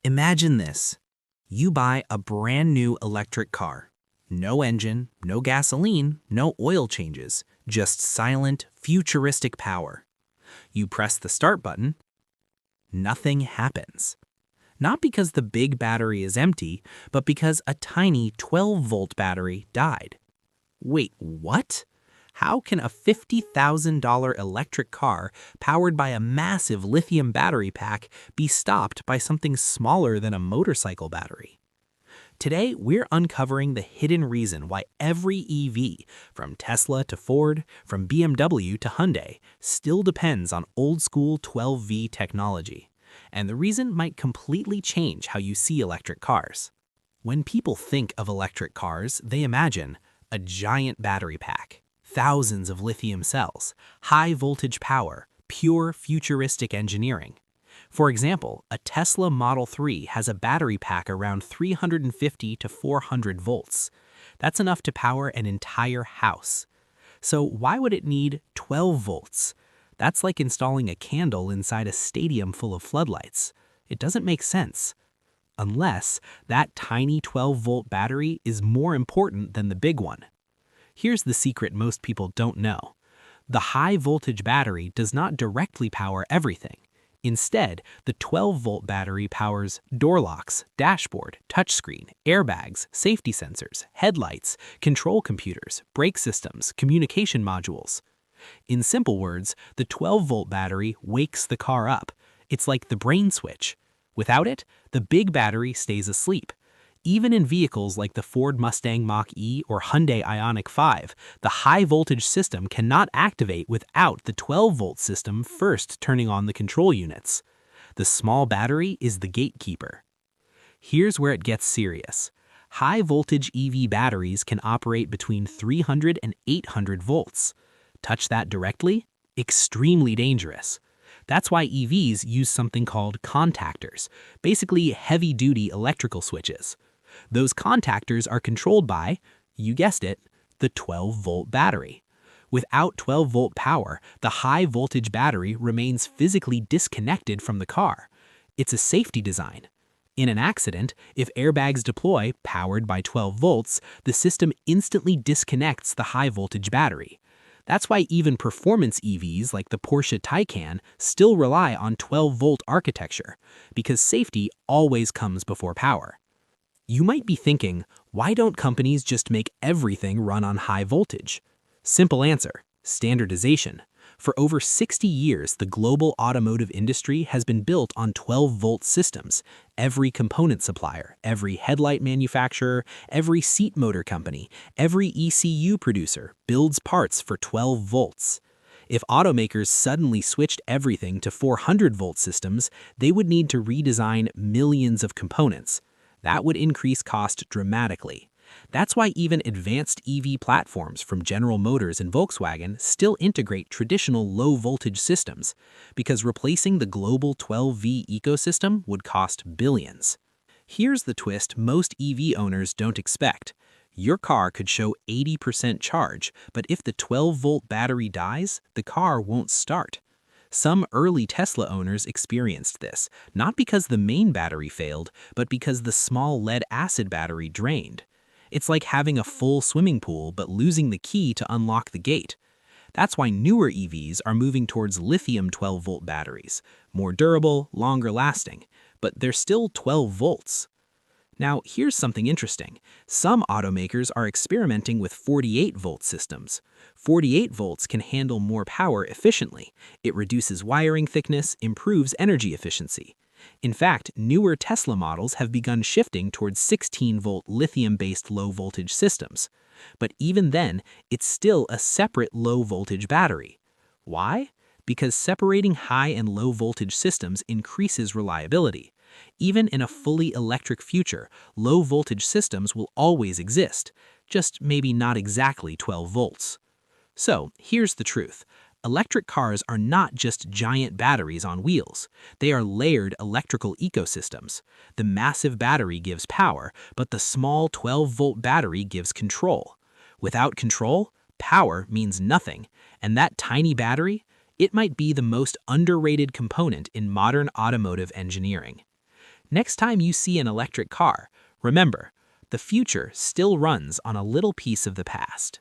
Imagine this. You buy a brand new electric car. No engine, no gasoline, no oil changes, just silent, futuristic power. You press the start button, nothing happens. Not because the big battery is empty, but because a tiny 12-volt battery died. Wait, what? How can a $50,000 electric car powered by a massive lithium battery pack be stopped by something smaller than a motorcycle battery? Today, we're uncovering the hidden reason why every EV, from Tesla to Ford, from BMW to Hyundai, still depends on old-school 12V technology. And the reason might completely change how you see electric cars. When people think of electric cars, they imagine a giant battery pack, thousands of lithium cells, high-voltage power, pure futuristic engineering. For example, a Tesla Model 3 has a battery pack around 350 to 400 volts. That's enough to power an entire house. So why would it need 12 volts? That's like installing a candle inside a stadium full of floodlights. It doesn't make sense. Unless that tiny 12-volt battery is more important than the big one. Here's the secret most people don't know. The high-voltage battery does not directly power everything. Instead, the 12-volt battery powers door locks, dashboard, touchscreen, airbags, safety sensors, headlights, control computers, brake systems, communication modules. In simple words, the 12-volt battery wakes the car up. It's like the brain switch. Without it, the big battery stays asleep. Even in vehicles like the Ford Mustang Mach E or Hyundai Ioniq 5, the high-voltage system cannot activate without the 12-volt system first turning on the control units. The small battery is the gatekeeper. Here's where it gets serious. High-voltage EV batteries can operate between 300 and 800 volts. Touch that directly? Extremely dangerous. That's why EVs use something called contactors, basically heavy-duty electrical switches. Those contactors are controlled by, you guessed it, the 12-volt battery. Without 12-volt power, the high-voltage battery remains physically disconnected from the car. It's a safety design. In an accident, if airbags deploy, powered by 12 volts, the system instantly disconnects the high-voltage battery. That's why even performance EVs like the Porsche Taycan still rely on 12-volt architecture, because safety always comes before power. You might be thinking, why don't companies just make everything run on high voltage? Simple answer: standardization. For over 60 years, the global automotive industry has been built on 12-volt systems. Every component supplier, every headlight manufacturer, every seat motor company, every ECU producer builds parts for 12 volts. If automakers suddenly switched everything to 400-volt systems, they would need to redesign millions of components. That would increase cost dramatically. That's why even advanced EV platforms from General Motors and Volkswagen still integrate traditional low-voltage systems, because replacing the global 12V ecosystem would cost billions. Here's the twist most EV owners don't expect. Your car could show 80% charge, but if the 12-volt battery dies, the car won't start. Some early Tesla owners experienced this, not because the main battery failed, but because the small lead-acid battery drained. It's like having a full swimming pool but losing the key to unlock the gate. That's why newer EVs are moving towards lithium 12-volt batteries, more durable, longer lasting, but they're still 12 volts. Now, here's something interesting. Some automakers are experimenting with 48-volt systems. 48 volts can handle more power efficiently. It reduces wiring thickness, improves energy efficiency. In fact, newer Tesla models have begun shifting towards 16-volt lithium-based low-voltage systems. But even then, it's still a separate low-voltage battery. Why? Because separating high and low-voltage systems increases reliability. Even in a fully electric future, low-voltage systems will always exist, just maybe not exactly 12 volts. So, here's the truth. Electric cars are not just giant batteries on wheels. They are layered electrical ecosystems. The massive battery gives power, but the small 12-volt battery gives control. Without control, power means nothing, and that tiny battery, it might be the most underrated component in modern automotive engineering. Next time you see an electric car, remember, the future still runs on a little piece of the past.